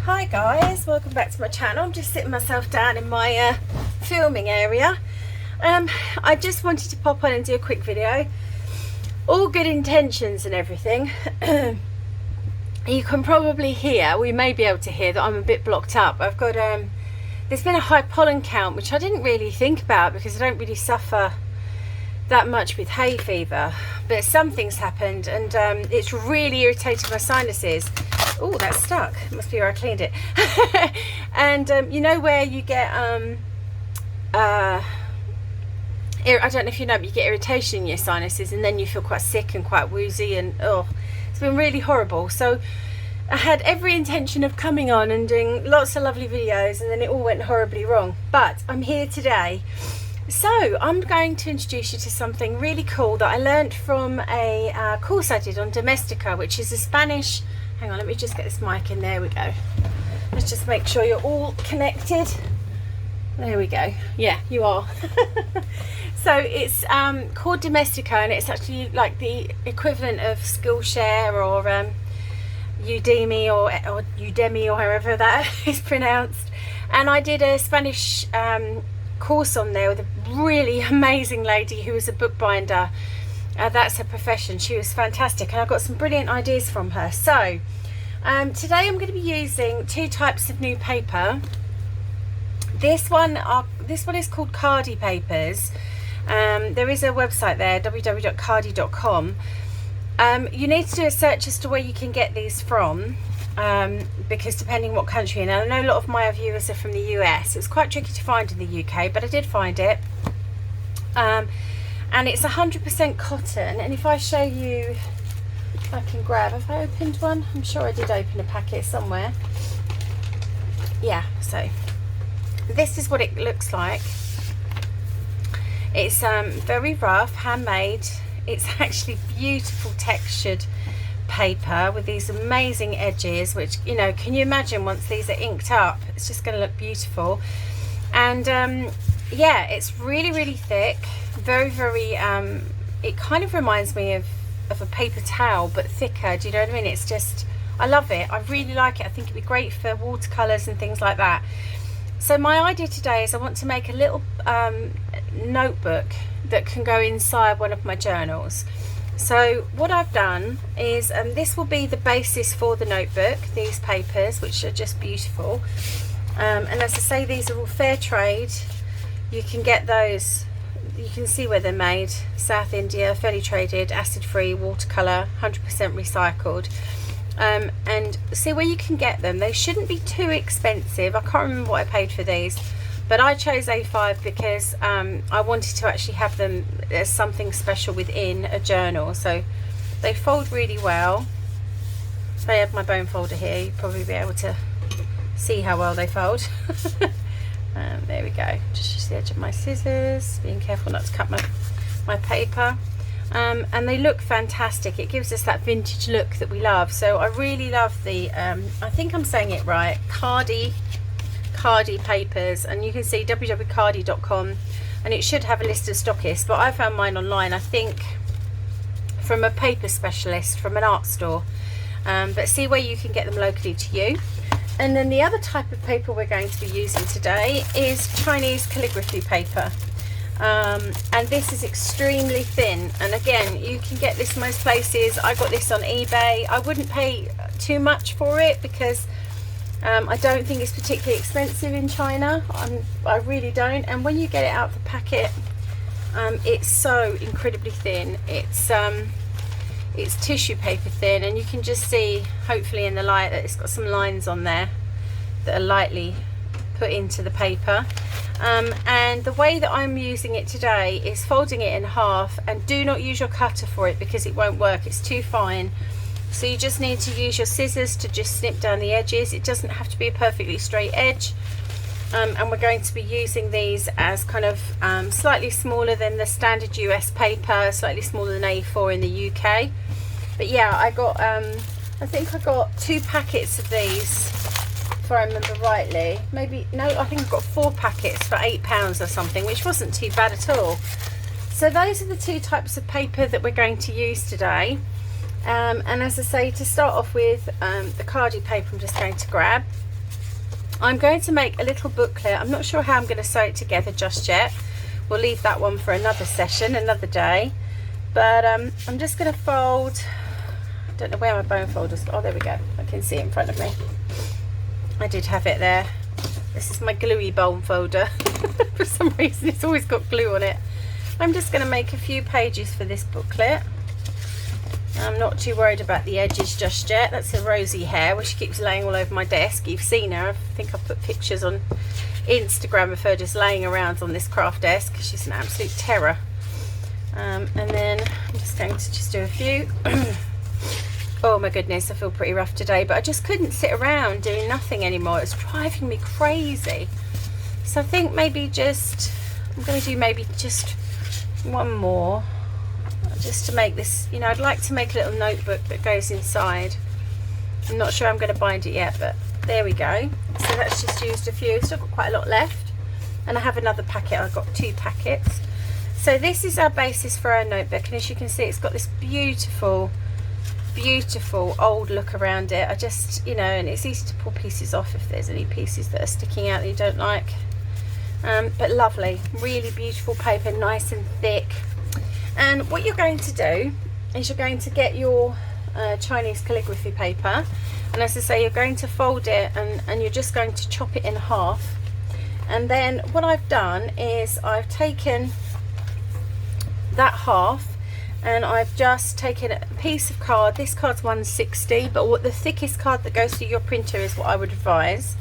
Hi guys, welcome back to my channel. I'm just sitting myself down in my filming area. I just wanted to pop on and do a quick video. All good intentions and everything. You can probably hear, we may be able to hear, that I'm a bit blocked up. I've got there's been a high pollen count, which I didn't really think about because I don't really suffer that much with hay fever, but something's happened and it's really irritated my sinuses. Oh, that's stuck. It must be where I cleaned it. And you know where you get I don't know if you know, but you get irritation in your sinuses and then you feel quite sick and quite woozy, and oh, it's been really horrible. So I had every intention of coming on and doing lots of lovely videos, and then it all went horribly wrong. But I'm here today. So I'm going to introduce you to something really cool that I learned from a course I did on Domestica, which is a Spanish... Hang on, let me just get this mic in. There we go. Let's just make sure you're all connected. There we go. Yeah, you are. So it's called Domestica, and it's actually like the equivalent of Skillshare or Udemy or Udemy or however that is pronounced. And I did a Spanish course on there with a really amazing lady who was a bookbinder. That's her profession. She was fantastic, and I got some brilliant ideas from her. So today I'm going to be using two types of new paper. This one is called Khadi papers. There is a website there, www.khadi.com. You need to do a search as to where you can get these from, because depending what country, and I know a lot of my viewers are from the US. It's quite tricky to find in the UK, but I did find it. And it's 100% cotton. And if I show you, if I can grab, have I opened one? I'm sure I did open a packet somewhere. Yeah, so this is what it looks like. It's very rough, handmade. It's actually beautiful textured paper with these amazing edges, which, you know, can you imagine once these are inked up, it's just going to look beautiful. And yeah, it's really thick, very it kind of reminds me of a paper towel, but thicker. Do you know what I mean? It's just, I love it. I really like it. I think it'd be great for watercolors and things like that. So my idea today is I want to make a little notebook that can go inside one of my journals. So what I've done is this will be the basis for the notebook, these papers, which are just beautiful. And as I say, these are all fair trade. You can get those, you can see where they're made. South India, fairly traded, acid free, watercolor, 100% recycled. And see where you can get them. They shouldn't be too expensive. I can't remember what I paid for these, but I chose A5 because I wanted to actually have them as something special within a journal. So they fold really well. If I have my bone folder here, you'd probably be able to see how well they fold. There we go. Just use the edge of my scissors, being careful not to cut my paper. And they look fantastic. It gives us that vintage look that we love. So I really love the I think I'm saying it right, Khadi papers, and you can see www.khadi.com, and it should have a list of stockists, but I found mine online, I think from a paper specialist from an art store. But see where you can get them locally to you. And then the other type of paper we're going to be using today is Chinese calligraphy paper. And this is extremely thin, and again, you can get this most places. I got this on eBay. I wouldn't pay too much for it because I don't think it's particularly expensive in China. I really don't. And when you get it out of the packet, it's so incredibly thin. It's tissue paper thin, and you can just see, hopefully in the light, that it's got some lines on there that are lightly put into the paper. And the way that I'm using it today is folding it in half, and do not use your cutter for it because it won't work, it's too fine. So you just need to use your scissors to just snip down the edges. It doesn't have to be a perfectly straight edge. And we're going to be using these as kind of slightly smaller than the standard US paper, slightly smaller than A4 in the UK. But yeah, I got I think I got 2 packets of these, if I remember rightly. Maybe, no, I think I got 4 packets for £8 or something, which wasn't too bad at all. So those are the 2 types of paper that we're going to use today. And as I say, to start off with, the Khadi paper I'm just going to grab. I'm going to make a little booklet. I'm not sure how I'm going to sew it together just yet. We'll leave that one for another session, another day. But I'm just going to fold. I don't know where my bone folder's. Oh, there we go. I can see it in front of me. I did have it there. This is my gluey bone folder. For some reason, it's always got glue on it. I'm just going to make a few pages for this booklet. I'm not too worried about the edges just yet. That's a Rosie hair, which she keeps laying all over my desk. You've seen her. I think I've put pictures on Instagram of her just laying around on this craft desk. She's an absolute terror. And then I'm just going to just do a few. Oh my goodness, I feel pretty rough today, but I just couldn't sit around doing nothing anymore. It's driving me crazy. So I think maybe just, I'm going to do maybe just one more. Just to make this, you know, I'd like to make a little notebook that goes inside. I'm not sure I'm going to bind it yet, but there we go. So that's just used a few. Still got quite a lot left, and I have another packet. I've got 2 packets. So this is our basis for our notebook, and as you can see, it's got this beautiful old look around it. I just, you know, and it's easy to pull pieces off if there's any pieces that are sticking out that you don't like. But lovely, really beautiful paper, nice and thick. And what you're going to do is you're going to get your Chinese calligraphy paper, and as I say, you're going to fold it and you're just going to chop it in half. And then what I've done is I've taken that half and I've just taken a piece of card. This card's 160, but what the thickest card that goes through your printer is what I would advise.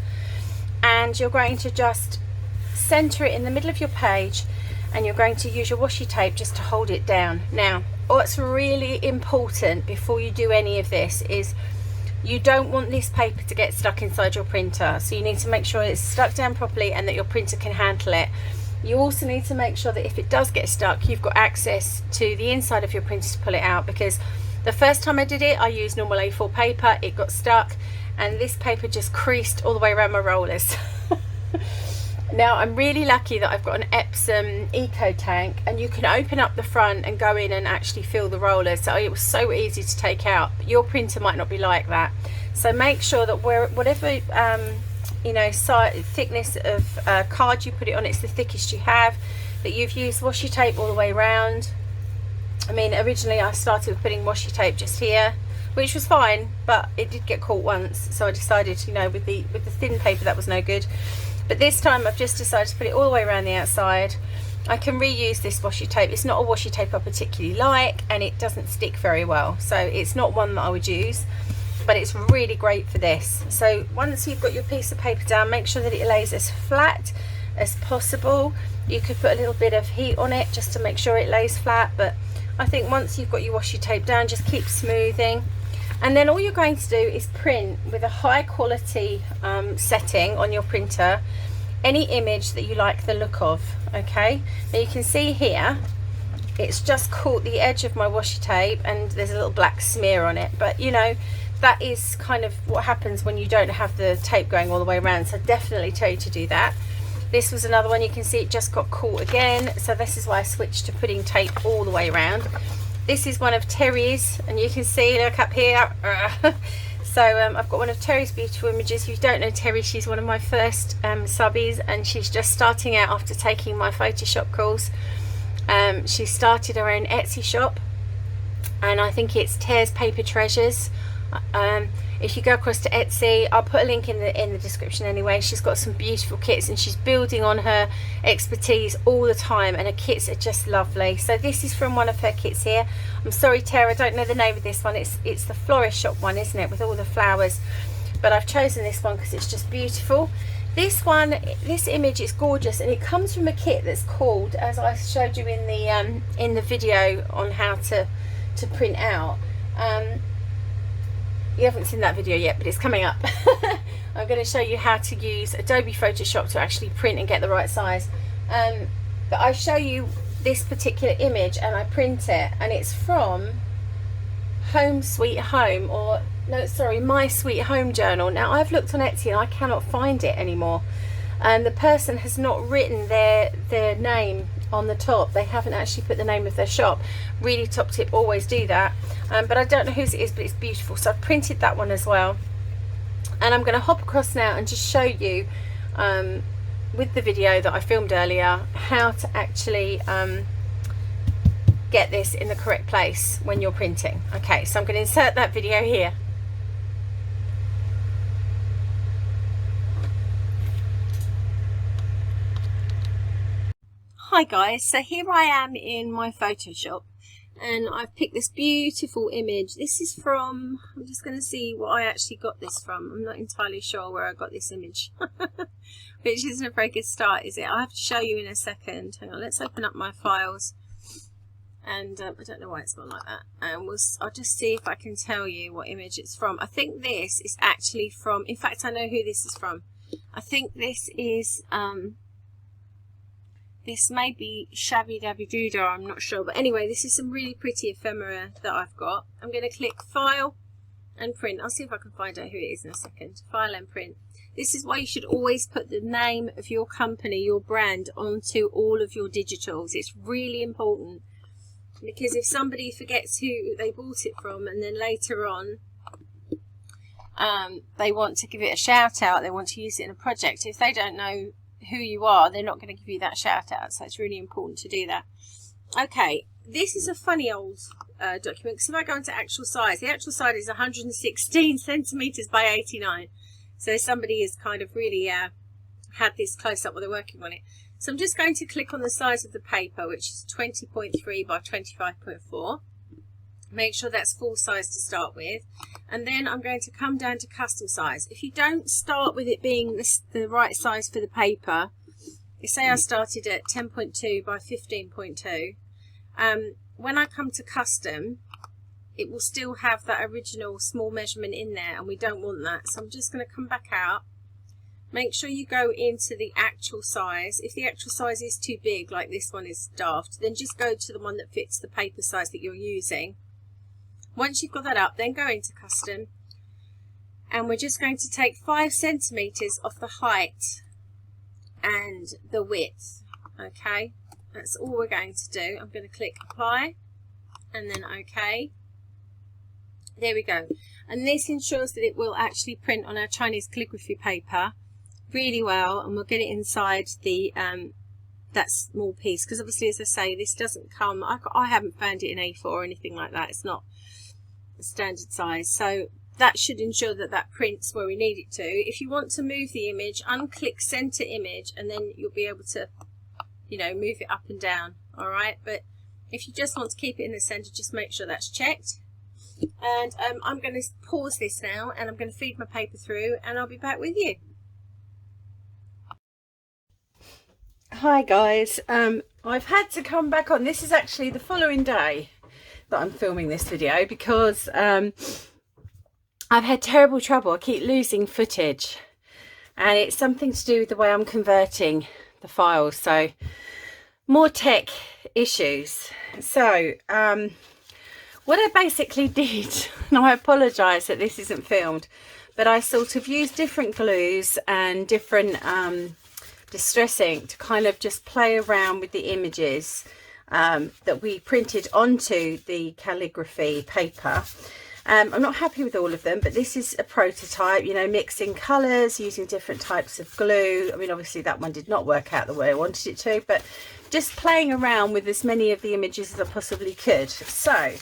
And you're going to just center it in the middle of your page, and you're going to use your washi tape just to hold it down. Now, what's really important before you do any of this is you don't want this paper to get stuck inside your printer. So you need to make sure it's stuck down properly and that your printer can handle it. You also need to make sure that if it does get stuck, you've got access to the inside of your printer to pull it out, because the first time I did it, I used normal A4 paper, it got stuck, and this paper just creased all the way around my rollers. Now I'm really lucky that I've got an Epsom eco tank, and you can open up the front and go in and actually fill the rollers, so it was so easy to take out. But your printer might not be like that, so make sure that whatever you know, thickness of card you put it on, it's the thickest you have, that you've used washi tape all the way around. I mean, originally I started with putting washi tape just here, which was fine, but it did get caught once, so I decided, you know, with the thin paper that was no good. But this time I've just decided to put it all the way around the outside. I can reuse this washi tape. It's not a washi tape I particularly like, and it doesn't stick very well, so it's not one that I would use, but it's really great for this. So once you've got your piece of paper down, make sure that it lays as flat as possible. You could put a little bit of heat on it just to make sure it lays flat, but I think once you've got your washi tape down, just keep smoothing. And then all you're going to do is print with a high quality setting on your printer any image that you like the look of. Okay, now you can see here it's just caught the edge of my washi tape and there's a little black smear on it, but you know, that is kind of what happens when you don't have the tape going all the way around, so definitely tell you to do that. This was another one, you can see it just got caught again, so this is why I switched to putting tape all the way around. This is one of Terry's, and you can see, look up here. So I've got one of Terry's beautiful images. If you don't know Terry, she's one of my first subbies, and she's just starting out after taking my Photoshop course. She started her own Etsy shop, and I think it's Tears Paper Treasures. If you go across to Etsy, I'll put a link in the description anyway. She's got some beautiful kits, and she's building on her expertise all the time, and her kits are just lovely. So this is from one of her kits here. I'm sorry, Tara, I don't know the name of this one. It's the florist shop one, isn't it, with all the flowers? But I've chosen this one because it's just beautiful. This one, this image is gorgeous, and it comes from a kit that's called, as I showed you in the video on how to print out. You haven't seen that video yet, but it's coming up. I'm going to show you how to use Adobe Photoshop to actually print and get the right size. But I show you this particular image and I print it, and it's from Home Sweet Home, or no, sorry, My Sweet Home Journal. Now I've looked on Etsy and I cannot find it anymore, and the person has not written their name on the top. They haven't actually put the name of their shop. Really top tip, always do that. But I don't know whose it is, but it's beautiful, so I've printed that one as well. And I'm going to hop across now and just show you with the video that I filmed earlier how to actually get this in the correct place when you're printing. Okay, so I'm going to insert that video here. Hi guys, so here I am in my Photoshop and I've picked this beautiful image. This is from, I'm just going to see what I actually got this from. I'm not entirely sure where I got this image, which isn't a very good start, is it? I'll have to show you in a second. Hang on, let's open up my files. And I don't know why it's gone like that. And I'll just see if I can tell you what image it's from. I think this is actually from, in fact I know who this is from. I think this is, this may be Shabby Dabby Doodah, I'm not sure. But anyway, this is some really pretty ephemera that I've got. I'm going to click File and Print. I'll see if I can find out who it is in a second. File and Print. This is why you should always put the name of your company, your brand, onto all of your digitals. It's really important. Because if somebody forgets who they bought it from and then later on they want to give it a shout out, they want to use it in a project, if they don't know who you are, they're not going to give you that shout out. So it's really important to do that. Okay, this is a funny old document, because if I go into actual size, the actual size is 116 centimeters by 89. So somebody has kind of really had this close up while they're working on it. So I'm just going to click on the size of the paper, which is 20.3 by 25.4. Make sure that's full size to start with. And then I'm going to come down to custom size. If you don't start with it being the right size for the paper, say I started at 10.2 by 15.2, when I come to custom, it will still have that original small measurement in there, and we don't want that. So I'm just going to come back out. Make sure you go into the actual size. If the actual size is too big, like this one is daft, then just go to the one that fits the paper size that you're using. Once you've got that up, then go into custom. And we're just going to take 5 centimeters off the height and the width. Okay, that's all we're going to do. I'm going to click apply and then OK. There we go. And this ensures that it will actually print on our Chinese calligraphy paper really well, and we'll get it inside the that small piece, because obviously, as I say, this doesn't come, I haven't found it in A4 or anything like that. It's not a standard size, so that should ensure that that prints where we need it to. If you want to move the image, unclick center image, and then you'll be able to, you know, move it up and down. All right, but if you just want to keep it in the center, just make sure that's checked. And I'm going to pause this now, and I'm going to feed my paper through, and I'll be back with you. Hi guys, I've had to come back on. This is actually the following day that I'm filming this video, because I've had terrible trouble. I keep losing footage, and it's something to do with the way I'm converting the files, so more tech issues. So what I basically did, and I apologise that this isn't filmed, but I sort of used different glues and different distress ink to kind of just play around with the images that we printed onto the calligraphy paper. I'm not happy with all of them, but this is a prototype, you know, mixing colours, using different types of glue. I mean, obviously that one did not work out the way I wanted it to, but just playing around with as many of the images as I possibly could. So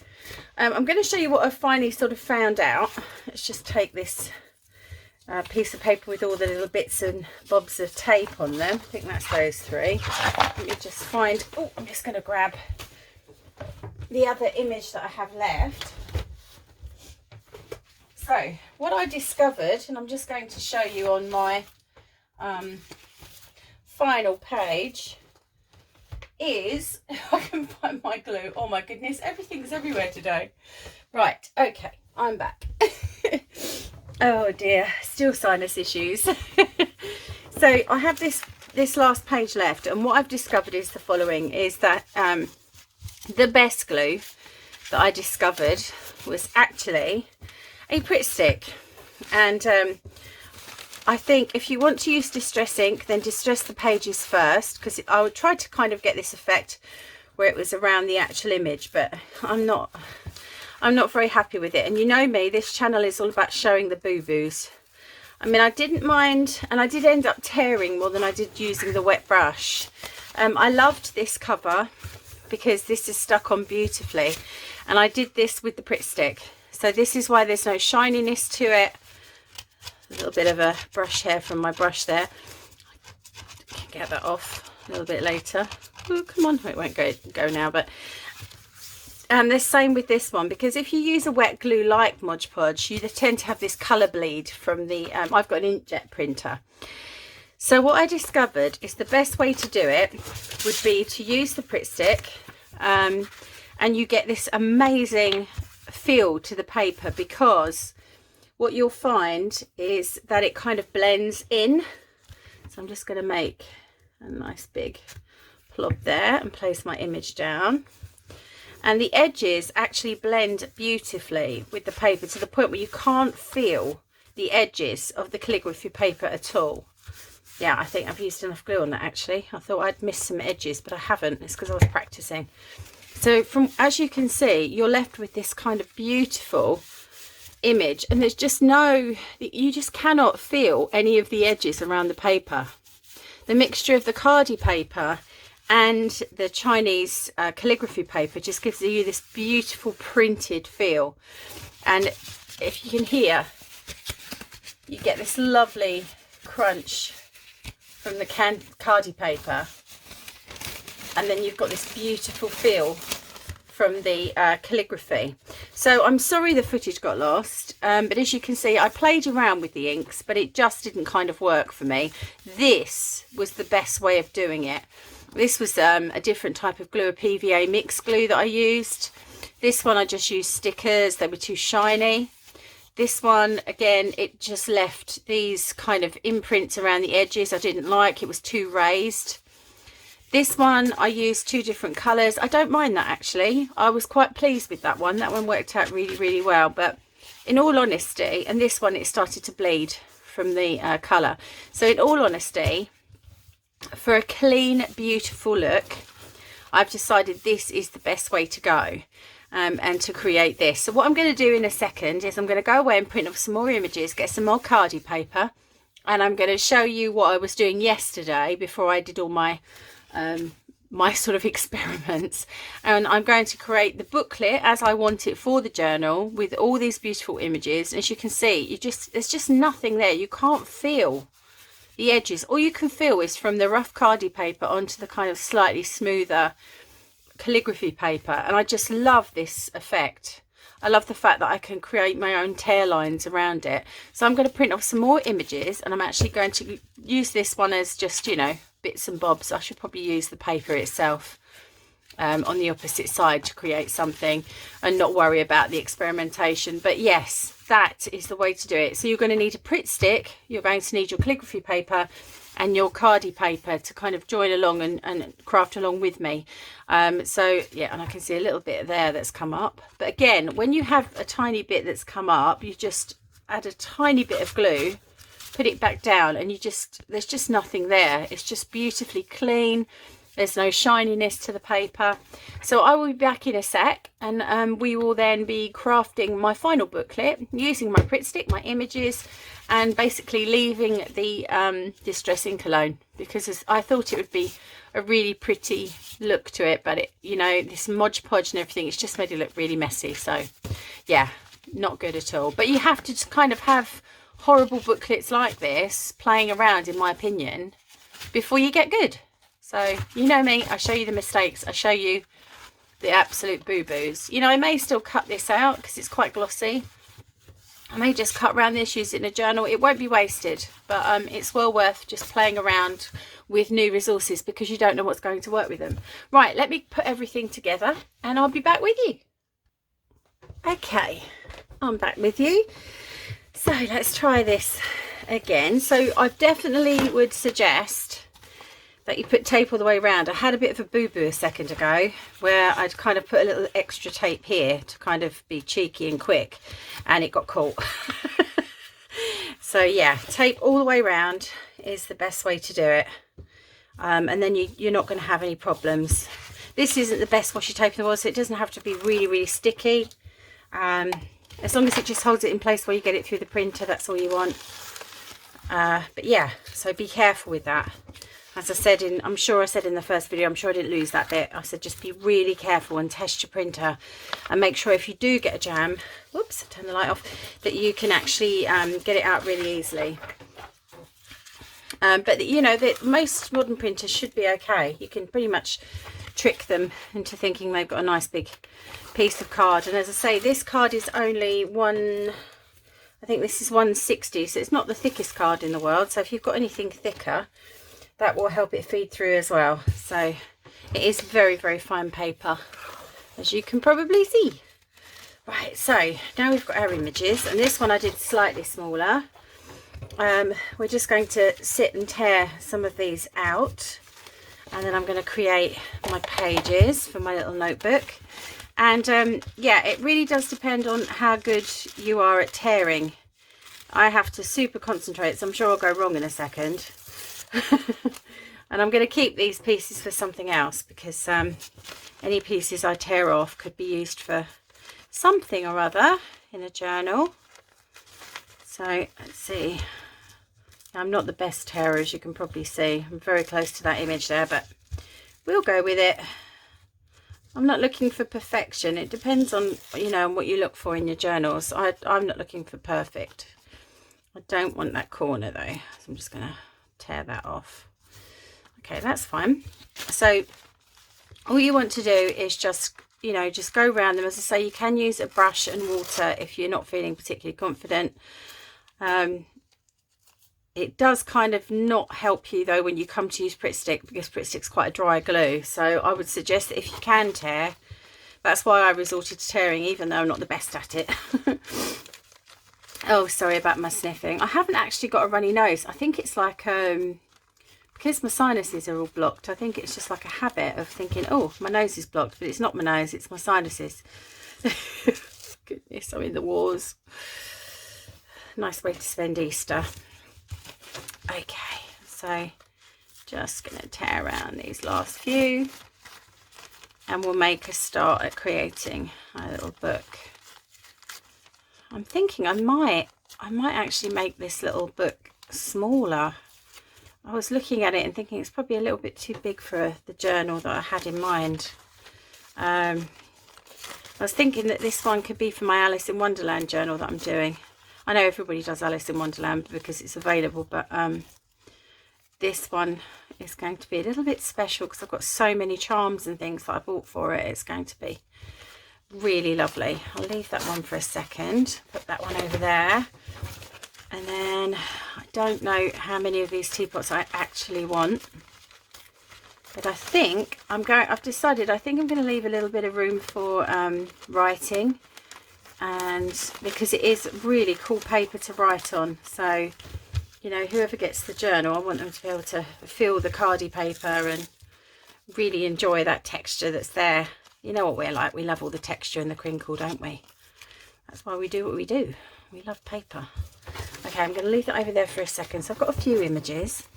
I'm going to show you what I finally sort of found out. Let's just take this piece of paper with all the little bits and bobs of tape on them. I think that's those 3. Let me just find, oh, I'm just going to grab the other image that I have left. So what I discovered, and I'm just going to show you on my final page, is, if I can find my glue, oh my goodness, everything's everywhere today. Right, okay, I'm back. Oh dear, still sinus issues. So I have this last page left, and what I've discovered is the following, is that the best glue that I discovered was actually a Pritt stick. And I think if you want to use distress ink, then distress the pages first, because I would try to kind of get this effect where it was around the actual image, but I'm not very happy with it. And you know me, this channel is all about showing the boo-boos. I mean, I didn't mind, and I did end up tearing more than I did using the wet brush. I loved this cover because this is stuck on beautifully, and I did this with the Pritt stick. So this is why there's no shininess to it. A little bit of a brush hair from my brush there. I can get that off a little bit later. Oh, come on, it won't go now, but the same with this one, because if you use a wet glue like Mod Podge, you tend to have this colour bleed from the I've got an inkjet printer. So what I discovered is the best way to do it would be to use the Pritt stick, and you get this amazing feel to the paper, because what you'll find is that it kind of blends in. So I'm just going to make a nice big plop there and place my image down, and the edges actually blend beautifully with the paper to the point where you can't feel the edges of the calligraphy paper at all. Yeah, I think I've used enough glue on that actually. I thought I'd missed some edges, but I haven't. It's because I was practicing. So as you can see, you're left with this kind of beautiful image, and there's just you just cannot feel any of the edges around the paper. The mixture of the Khadi paper and the Chinese calligraphy paper just gives you this beautiful printed feel. And if you can hear, you get this lovely crunch from the Khadi paper, and then you've got this beautiful feel from the calligraphy. So I'm sorry the footage got lost, but as you can see, I played around with the inks, but it just didn't kind of work for me. This was the best way of doing it. This was a different type of glue, a PVA mixed glue that I used. This one I just used stickers, they were too shiny. This one, again, it just left these kind of imprints around the edges I didn't like. It was too raised. This one, I used two different colours. I don't mind that actually. I was quite pleased with that one. That one worked out really, really well. But in all honesty, and this one, it started to bleed from the colour. So in all honesty, for a clean, beautiful look, I've decided this is the best way to go. And to create this. So what I'm going to do in a second is I'm going to go away and print off some more images, get some more Khadi paper, and I'm going to show you what I was doing yesterday before I did all my my sort of experiments. And I'm going to create the booklet as I want it for the journal with all these beautiful images. And as you can see, there's just nothing there. You can't feel the edges. All you can feel is from the rough Khadi paper onto the kind of slightly smoother calligraphy paper, and I just love this effect. I love the fact that I can create my own tear lines around it. So I'm going to print off some more images, and I'm actually going to use this one as just, you know, bits and bobs. I should probably use the paper itself on the opposite side to create something and not worry about the experimentation. But yes, that is the way to do it. So you're going to need a Pritt stick, you're going to need your calligraphy paper and your Khadi paper to kind of join along and craft along with me. So yeah, and I can see a little bit there that's come up. But again, when you have a tiny bit that's come up, you just add a tiny bit of glue, put it back down, and there's just nothing there. It's just beautifully clean. There's no shininess to the paper. So I will be back in a sec, and we will then be crafting my final booklet using my Pritt stick, my images, and basically leaving the Distress Ink alone, because I thought it would be a really pretty look to it, but it, you know, this Mod Podge and everything, it's just made it look really messy. So yeah, not good at all. But you have to just kind of have horrible booklets like this playing around, in my opinion, before you get good. So you know me, I show you the mistakes, I show you the absolute boo-boos. You know, I may still cut this out because it's quite glossy. I may just cut around this, use it in a journal. It won't be wasted, but it's well worth just playing around with new resources because you don't know what's going to work with them. Right, let me put everything together and I'll be back with you. Okay, I'm back with you. So let's try this again. So I definitely would suggest that you put tape all the way around. I had a bit of a boo-boo a second ago where I'd kind of put a little extra tape here to kind of be cheeky and quick, and it got caught. So yeah, tape all the way around is the best way to do it, and then you're not going to have any problems. This isn't the best washi tape in the world, so it doesn't have to be really, really sticky. As long as it just holds it in place while you get it through the printer, that's all you want. But yeah, so be careful with that. As I said I'm sure I said in the first video, I'm sure I didn't lose that bit. I said just be really careful and test your printer and make sure if you do get a jam, whoops, turn the light off, that you can actually get it out really easily. But you know that most modern printers should be okay. You can pretty much trick them into thinking they've got a nice big piece of card. And as I say, this card is only I think this is 160, so it's not the thickest card in the world. So if you've got anything thicker, that will help it feed through as well. So it is very, very fine paper, as you can probably see. Right, so now we've got our images, and this one I did slightly smaller. We're just going to sit and tear some of these out, and then I'm going to create my pages for my little notebook. And yeah, it really does depend on how good you are at tearing. I have to super concentrate, so I'm sure I'll go wrong in a second. And I'm going to keep these pieces for something else, because any pieces I tear off could be used for something or other in a journal. So let's see. I'm not the best tearer, as you can probably see. I'm very close to that image there, but we'll go with it. I'm not looking for perfection. It depends on, you know, what you look for in your journals. I'm not looking for perfect. I don't want that corner though, so I'm just going to tear that off. Okay, that's fine. So all you want to do is just, you know, just go around them. As I say, you can use a brush and water if you're not feeling particularly confident. It does kind of not help you though when you come to use Pritt Stick, because Pritt Stick's quite a dry glue. So I would suggest that if you can tear, that's why I resorted to tearing, even though I'm not the best at it. Oh, sorry about my sniffing. I haven't actually got a runny nose. I think it's like because my sinuses are all blocked, I think it's just like a habit of thinking, oh, my nose is blocked, but it's not my nose, it's my sinuses. Goodness, I'm in the wars. Nice way to spend Easter. Okay, so just going to tear around these last few, and we'll make a start at creating a little book. I'm thinking I might actually make this little book smaller. I was looking at it and thinking it's probably a little bit too big for the journal that I had in mind. I was thinking that this one could be for my Alice in Wonderland journal that I'm doing. I know everybody does Alice in Wonderland because it's available, but this one is going to be a little bit special because I've got so many charms and things that I bought for it. It's going to be really lovely. I'll leave that one for a second, put that one over there, and then I don't know how many of these teapots I actually want, but I think I've decided I think I'm going to leave a little bit of room for writing, and because it is really cool paper to write on. So, you know, whoever gets the journal, I want them to be able to feel the Khadi paper and really enjoy that texture that's there. You know what we're like, we love all the texture and the crinkle, don't we? That's why we do what we do. We love paper. Okay, I'm going to leave that over there for a second. So I've got a few images,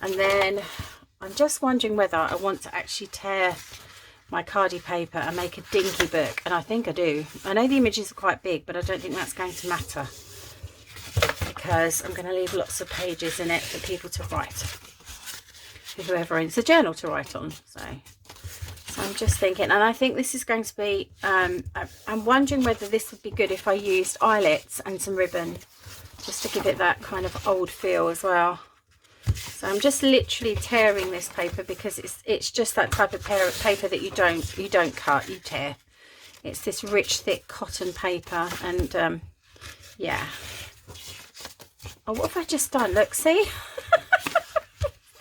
and then I'm just wondering whether I want to actually tear my Khadi paper and make a dinky book, and I think I do. I know the images are quite big, but I don't think that's going to matter, because I'm going to leave lots of pages in it for people to write, for whoever owns the journal to write on. So I'm just thinking, and I think this is going to be, I'm wondering whether this would be good if I used eyelets and some ribbon, just to give it that kind of old feel as well. So I'm just literally tearing this paper because it's just that type of paper that you don't cut, you tear. It's this rich, thick cotton paper, and yeah. Oh, what have I just done? Look, see?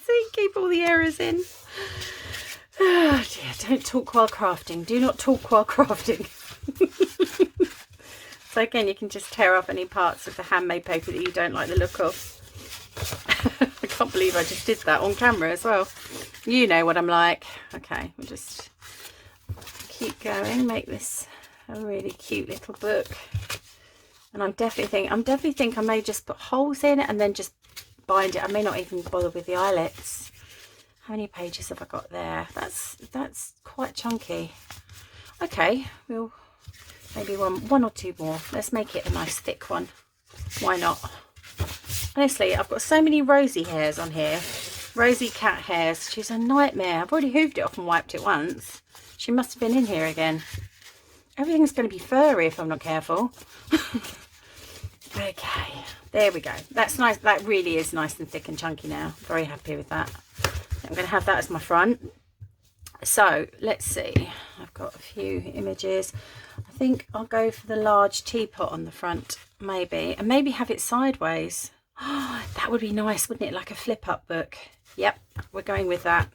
See, keep all the errors in. Oh dear, don't talk while crafting. Do not talk while crafting. So again, you can just tear off any parts of the handmade paper that you don't like the look of. I can't believe I just did that on camera as well. You know what I'm like. Okay, we'll just keep going, make this a really cute little book. And I'm definitely think I may just put holes in it and then just bind it. I may not even bother with the eyelets. How many pages have I got there? That's quite chunky. Okay, we'll maybe one or two more. Let's make it a nice thick one. Why not? Honestly, I've got so many Rosie hairs on here. Rosie cat hairs. She's a nightmare. I've already hooved it off and wiped it once. She must have been in here again. Everything's going to be furry if I'm not careful. Okay, there we go. That's nice. That really is nice and thick and chunky now. Very happy with that. I'm going to have that as my front. So let's see. I've got a few images. I think I'll go for the large teapot on the front, maybe, and maybe have it sideways. Oh, that would be nice, wouldn't it? Like a flip-up book. Yep, we're going with that.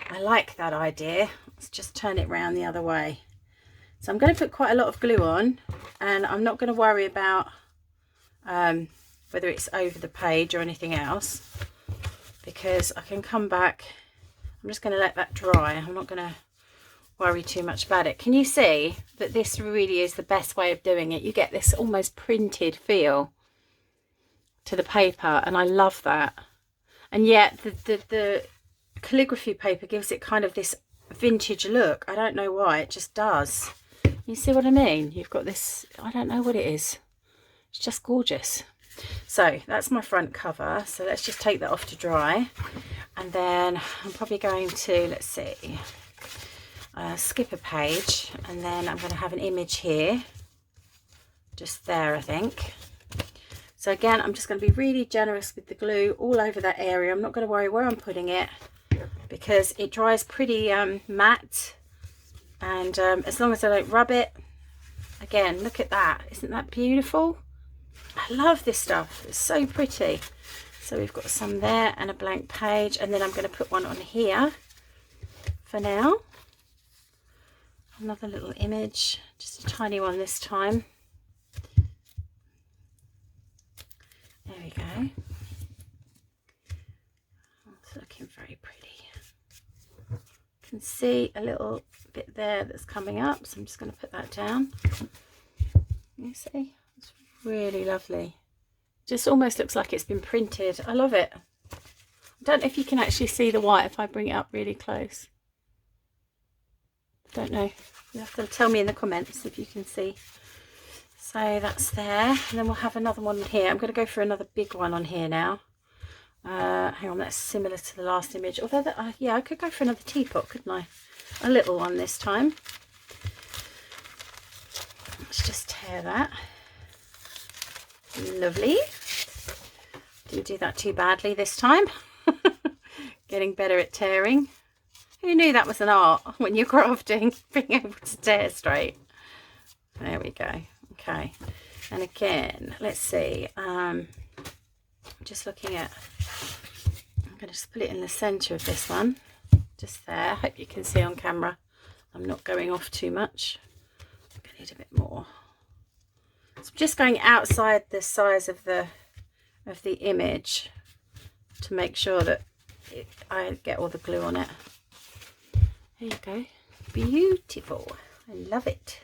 I like that idea. Let's just turn it round the other way. So I'm going to put quite a lot of glue on, and I'm not going to worry about whether it's over the page or anything else, because I can come back. I'm just going to let that dry. I'm not going to worry too much about it. Can you see that this really is the best way of doing it? You get this almost printed feel to the paper, and I love that. And yet the calligraphy paper gives it kind of this vintage look. I don't know why, it just does. You see what I mean? You've got this, I don't know what it is. It's just gorgeous. So that's my front cover. So let's just take that off to dry. And then I'm probably going to, let's see, skip a page. And then I'm going to have an image here. Just there, I think. So again, I'm just going to be really generous with the glue all over that area. I'm not going to worry where I'm putting it, because it dries pretty matte. And as long as I don't rub it, again, look at that. Isn't that beautiful? I love this stuff. It's so pretty. So we've got some there and a blank page. And then I'm going to put one on here for now. Another little image, just a tiny one this time. There we go. It's looking very pretty. You can see a little bit there that's coming up, so I'm just going to put that down. You see, it's really lovely. Just almost looks like it's been printed. I love it. I don't know if you can actually see the white if I bring it up really close. Don't know. You have to tell me in the comments if you can see. So that's there, and then we'll have another one here. I'm going to go for another big one on here now. Hang on, that's similar to the last image. Although, yeah, I could go for another teapot, couldn't I? A little one this time. Let's just tear that. Lovely. Didn't do that too badly this time. Getting better at tearing. Who knew that was an art when you're crafting, being able to tear straight? There we go. Okay, and again, let's see, just looking at, I'm going to just put it in the centre of this one, just there. I hope you can see on camera. I'm not going off too much. I'm going to need a bit more. So I'm just going outside the size of the image to make sure that I get all the glue on it. There you go. Beautiful. I love it.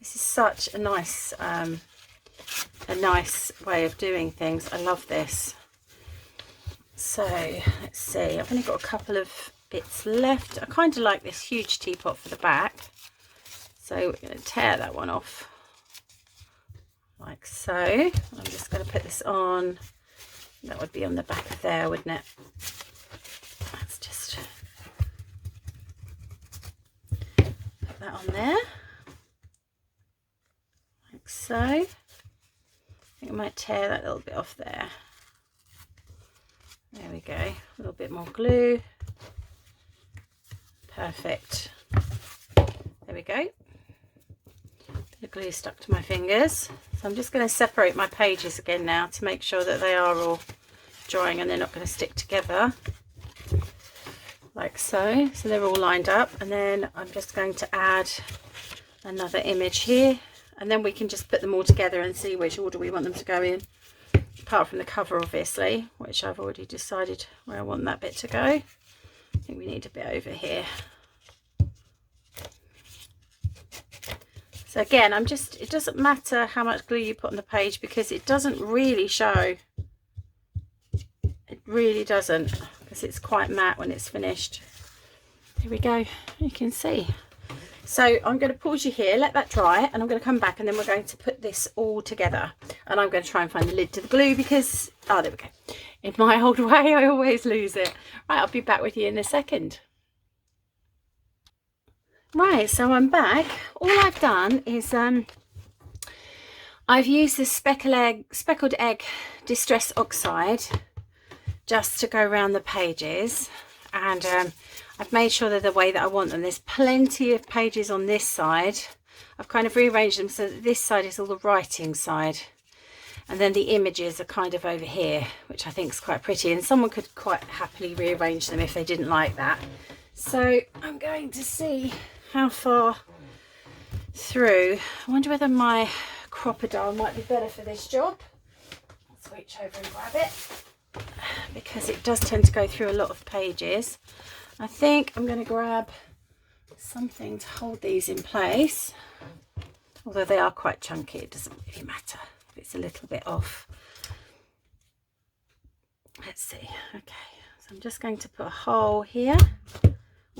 This is such a nice way of doing things. I love this. So let's see, I've only got a couple of bits left. I kind of like this huge teapot for the back, so we're going to tear that one off like so. I'm just going to put this on. That would be on the back of there, wouldn't it? Let's just put that on there. So I think I might tear that little bit off there. There we go. A little bit more glue. Perfect. There we go. The glue stuck to my fingers. So I'm just going to separate my pages again now to make sure that they are all drying and they're not going to stick together. Like so. So they're all lined up. And then I'm just going to add another image here. And then we can just put them all together and see which order we want them to go in. Apart from the cover, obviously, which I've already decided where I want that bit to go. I think we need a bit over here. So again, it doesn't matter how much glue you put on the page, because it doesn't really show. It really doesn't, because it's quite matte when it's finished. Here we go. You can see. So I'm going to pause you here, let that dry, and I'm going to come back, and then we're going to put this all together. And I'm going to try and find the lid to the glue because, oh, there we go. In my old way, I always lose it. Right, I'll be back with you in a second. Right, so I'm back. All I've done is I've used the speckled egg distress oxide just to go around the pages, and I've made sure they're the way that I want them. There's plenty of pages on this side. I've kind of rearranged them so that this side is all the writing side, and then the images are kind of over here, which I think is quite pretty, and someone could quite happily rearrange them if they didn't like that. So I'm going to see how far through. I wonder whether my crocodile might be better for this job. I'll switch over and grab it because it does tend to go through a lot of pages. I think I'm going to grab something to hold these in place, although they are quite chunky. It doesn't really matter if it's a little bit off. Let's see. Okay, so I'm just going to put a hole here.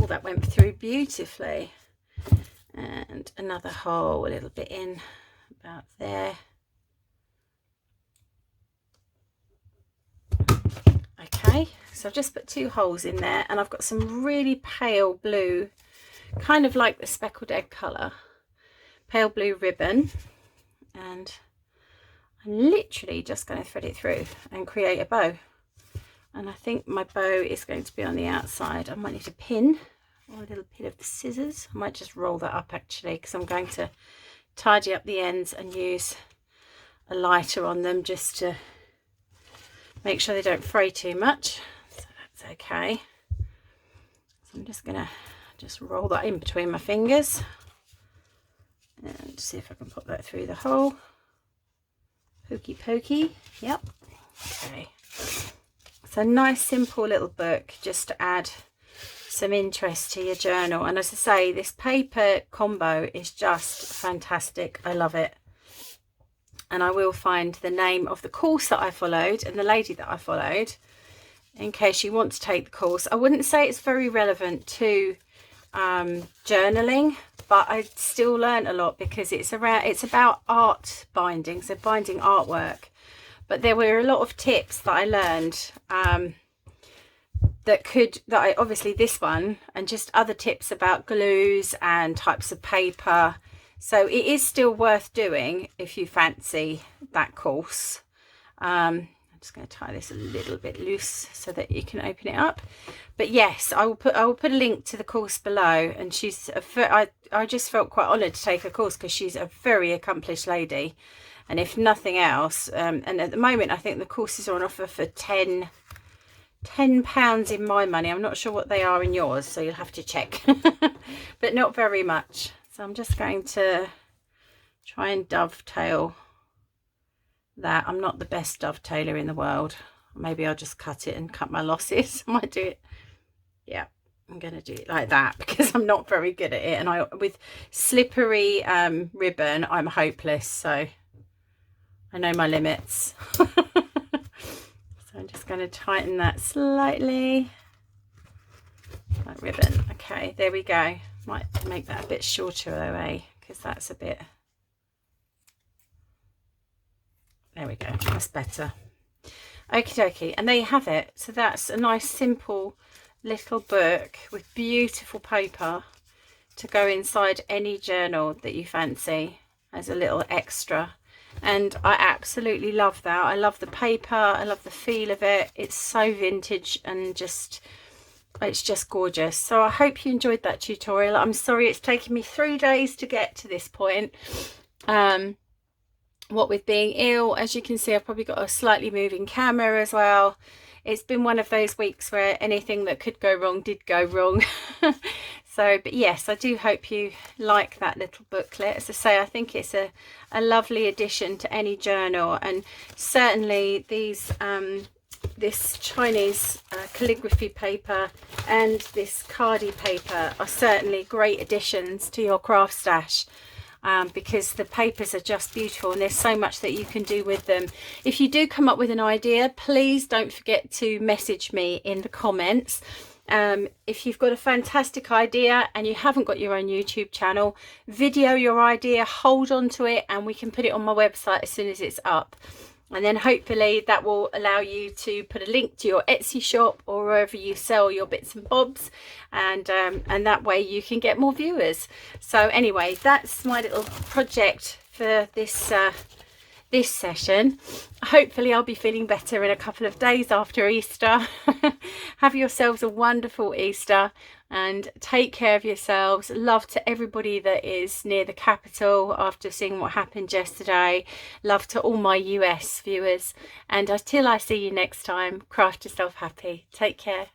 Oh, that went through beautifully. And another hole a little bit in about there. Okay, so I've just put 2 holes in there, and I've got some really pale blue, kind of like the speckled egg colour, pale blue ribbon, and I'm literally just going to thread it through and create a bow. And I think my bow is going to be on the outside. I might need a pin or a little bit of the scissors. I might just roll that up actually, because I'm going to tidy up the ends and use a lighter on them just to make sure they don't fray too much. So that's okay. So I'm just gonna roll that in between my fingers and see if I can put that through the hole. Pokey pokey. Yep. Okay. It's a nice simple little book just to add some interest to your journal. And as I say, this paper combo is just fantastic. I love it. And I will find the name of the course that I followed and the lady that I followed in case you want to take the course. I wouldn't say it's very relevant to journaling, but I still learned a lot because it's about art binding, so binding artwork. But there were a lot of tips that I learned obviously this one, and just other tips about glues and types of paper. So it is still worth doing if you fancy that course. I'm just going to tie this a little bit loose so that you can open it up. But yes, I will put a link to the course below. And I just felt quite honoured to take her course because she's a very accomplished lady. And if nothing else, and at the moment I think the courses are on offer for £10 in my money. I'm not sure what they are in yours, so you'll have to check. But not very much. So I'm just going to try and dovetail that. I'm not the best dovetailer in the world. Maybe I'll just cut it and cut my losses. I might do it. Yeah, I'm going to do it like that because I'm not very good at it. And with slippery ribbon, I'm hopeless. So I know my limits. So I'm just going to tighten that slightly. That ribbon. Okay, there we go. Might make that a bit shorter though, eh? Because that's a bit... There we go. That's better. Okie dokie. And there you have it. So that's a nice simple little book with beautiful paper to go inside any journal that you fancy as a little extra. And I absolutely love that. I love the paper. I love the feel of it. It's so vintage and it's just gorgeous. So I hope you enjoyed that tutorial. I'm sorry it's taken me 3 days to get to this point. What with being ill, as you can see, I've probably got a slightly moving camera as well. It's been one of those weeks where anything that could go wrong did go wrong. So, but yes, I do hope you like that little booklet. As I say, I think it's a lovely addition to any journal, and certainly these this Chinese calligraphy paper and this Khadi paper are certainly great additions to your craft stash. Because the papers are just beautiful and there's so much that you can do with them. If you do come up with an idea, please don't forget to message me in the comments. If you've got a fantastic idea and you haven't got your own YouTube channel, video your idea, hold on to it, and we can put it on my website as soon as it's up. And then hopefully that will allow you to put a link to your Etsy shop or wherever you sell your bits and bobs, and that way you can get more viewers. So anyway, that's my little project for this this session. Hopefully I'll be feeling better in a couple of days after Easter. Have yourselves a wonderful Easter and take care of yourselves. Love to everybody that is near the capital after seeing what happened yesterday. Love to all my US viewers, and until I see you next time, craft yourself happy. Take care.